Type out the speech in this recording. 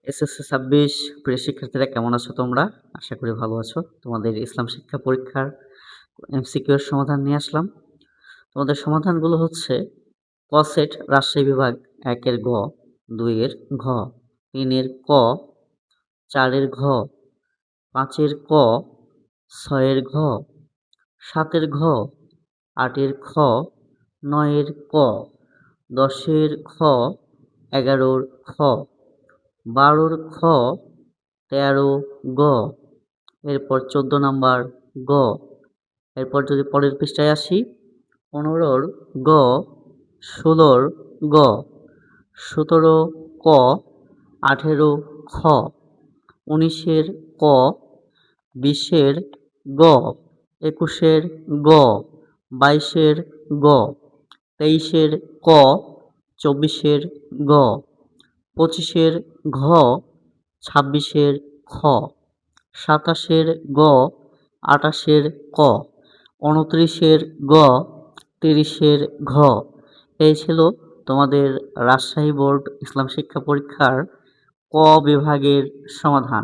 SSC ২৬ প্রিয় শিক্ষার্থীরা কেমন আছো তোমরা? আশা করি ভালো আছো। তোমাদের ইসলাম শিক্ষা পরীক্ষার এমসিকিউ এর সমাধান নিয়ে আসলাম। তোমাদের সমাধানগুলো হচ্ছে ক সেট রাজশাহী বিভাগ ১ এর গ, ২ এর ঘ, ৩ এর ক, ৪ এর ঘ, ৫ এর ক, ৬ এর ঘ, ৭ এর ঘ, ৮ এর খ, ৯ এর ক, ১০ এর খ, ১১ র খ, ১২ র খ, ১৩ গ, এরপর ১৪ নাম্বার গ। এরপর যদি পরের পৃষ্ঠায় আসি, ১৫ র গ, ১৬ র গ, ১৭ ক, ১৮ খ, ১৯ এর ক, ২০ এর গ, ২১ এর গ, ২২ এর গ, ২৩ এর ক, ২৪ এর গ, ২৫ এর ঘ, ২৬ এর খ, ২৭ এর গ, ২৮ এর ক, ২৯ এর গ, ৩০ এর ঘ। এই ছিল তোমাদের রাজশাহী বোর্ড ইসলাম শিক্ষা পরীক্ষার ক বিভাগের সমাধান।